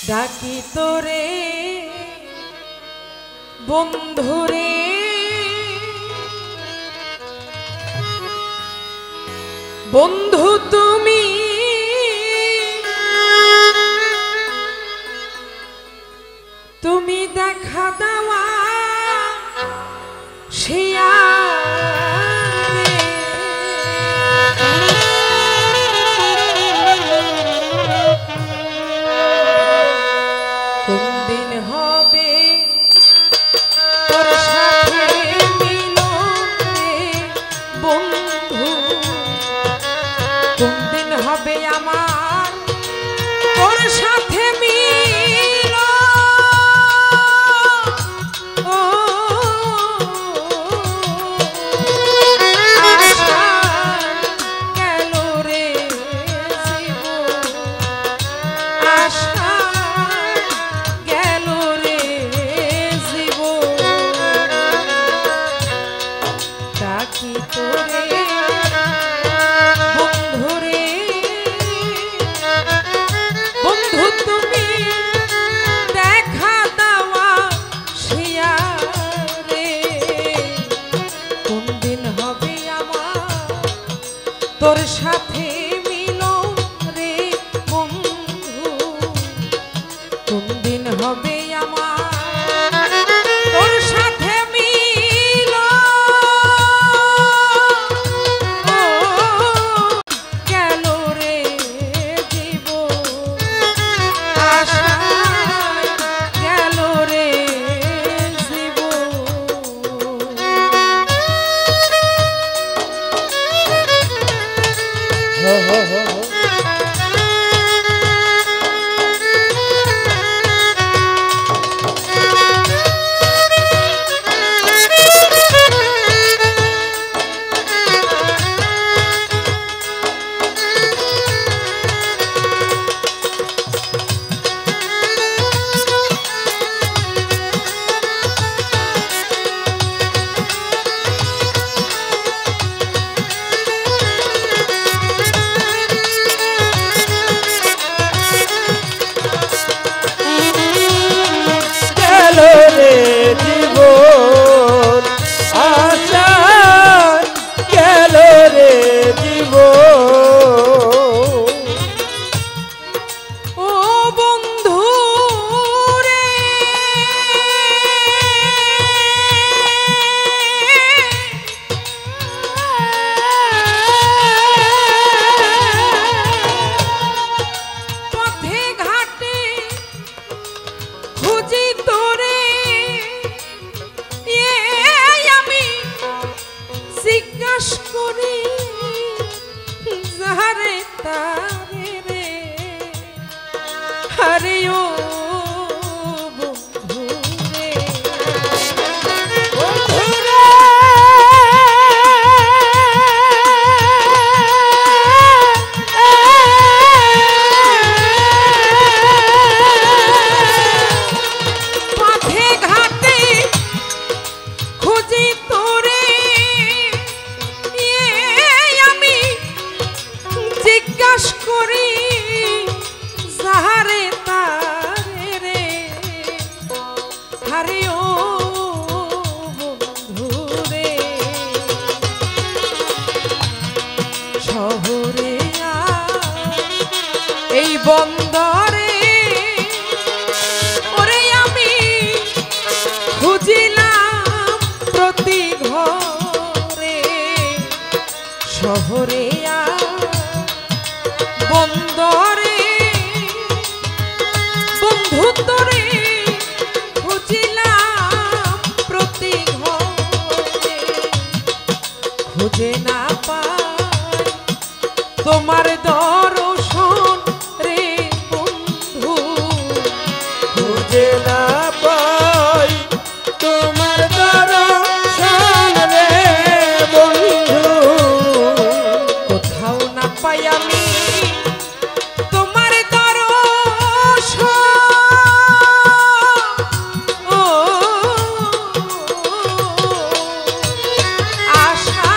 ডাকি তোরে বন্ধুরে বন্ধু তুমি তুমি দেখা দেওয়া শিয়া কোন দিন হবে তোর সাথে মিলনে বন্ধু কোন দিন হবে আমার তোর সাথে মিলন আশা গেল রে জীবন আশা গেল রে জীবন ডাকি তোরে বন্ধুরে বন্ধু তুমি দেখা দেওয়া শিয়া রে কোন দিন হবে আমার তোর সাথে মিলন রে বন্ধু কোন দিন হবে আমার তোর সাথে মিলন গেল রে জীবন আশা গেল রে জীবন হরে ও বন্ধুরে বন্ধুরে পথে ঘাটে খুঁজি তোরে আমি জিজ্ঞাসা করি যাহারে তারে রে হরে ও বন্ধুরে শহরে এই বন্দরে ওরে আমি খুঁজিলাম প্রতি ঘরে শহরে বন্দরে বন্ধু তোরে খুঁজিলাম প্রতি ঘরে খুঁজে না পাই তোমার দর্শন রে বন্ধু খুঁজে না পাই তোমার দর্শন রে বন্ধু কোথাও না পাই আমি তোমার দর্শন আশা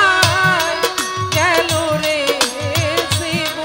গেল রে জীবন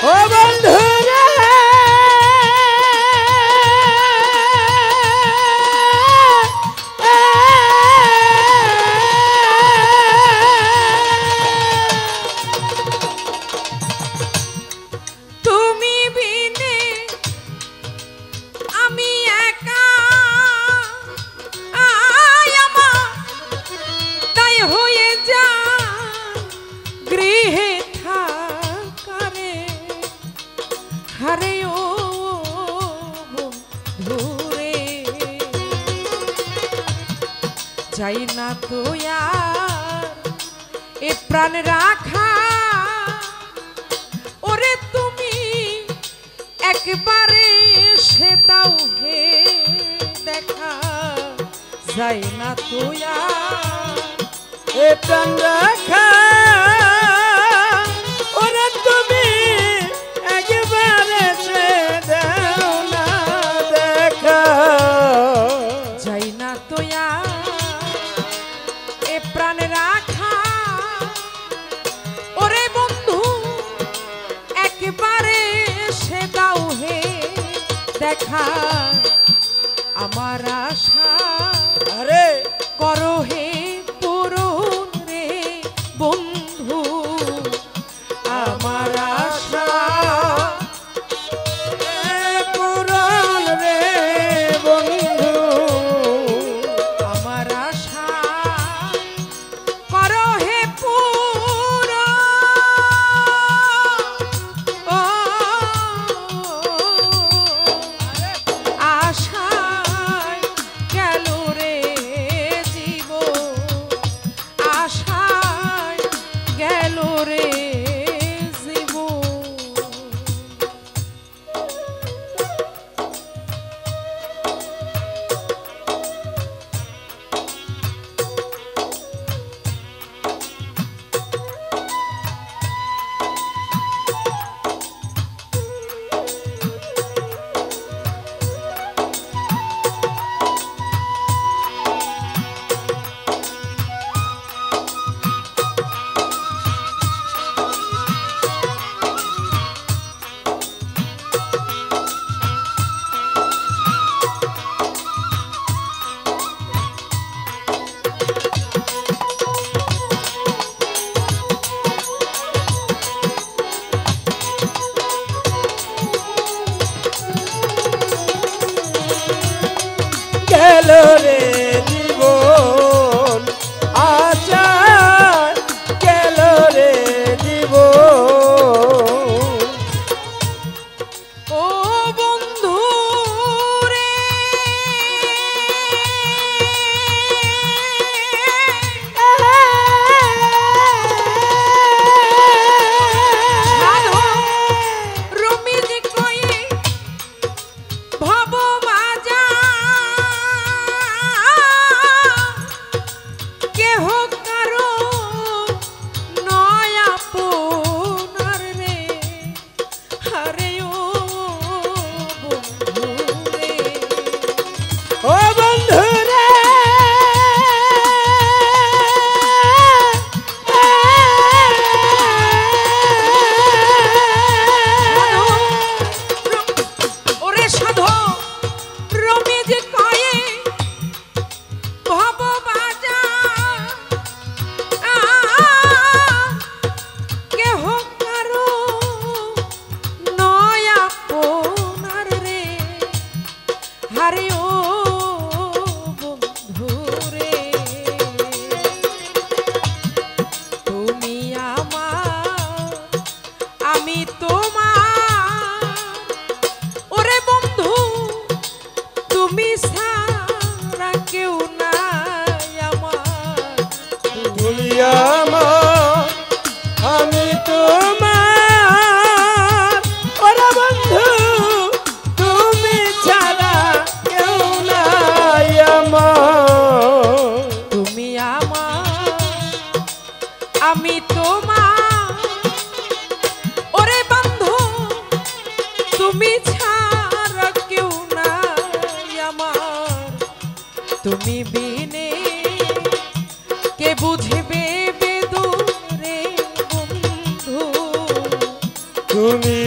ও বন্ধু রে তুমি বিনে আমি একা আমার তাই হয়ে যা গৃহে থাকারে হারে ও বন্ধুরে যাই না তো আর এ প্রাণ রাখা ওরে তুমি একবারে সে দাও হে দেখা যাই না তো আর এ প্রাণ রাখা ওরে তুমি একবারে সে দাও না দেখা যাই না তো আর এ প্রাণ রাখা ওরে বন্ধু একবারে সে দাও হে দেখা আমার আশা আরে করো হে পূরণ রে বন্ধু আমার আশা পুরাণ রে বন্ধু আমার আশা করো হে পূরণ ও আশায় গেল রে জীব আশায় গেল রে জীব গেল রে জীবন আচার গেল রে জীবন ও বন্ধু রে সাধু রমিজ কয়ে ভব মাজা কেহ কারো নয়া পুনর রে হরে ও বন্ধু রে ও বন্ধু রে ওরে সাধু রমিজ কয়ে ভব বাজা কেহ কারো নয়া পুনর রে হরে ও বন্ধু রে তুমি আমার আমি তোমার ওরে বন্ধু তুমি ছাড়া কেউ নাই আমার তুমি আমার আমি তোমার ওরে বন্ধু তুমি ছাড়া কেউ নাই আমার তুমি আমার আমি তোমার ওরে বন্ধু তুমি ছাড়া কেউ নাই আমার তুমি বিনে কে বুঝবে বেদুরে বন্ধু তুমি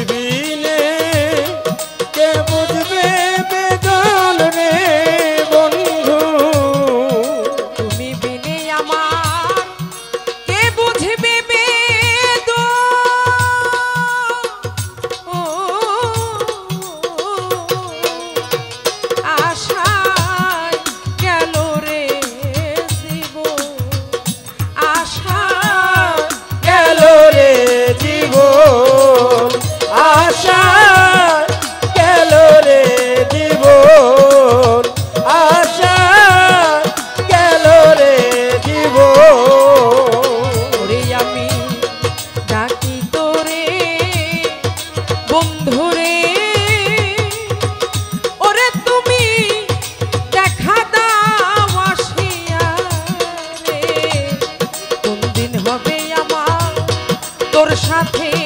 তোর সাথে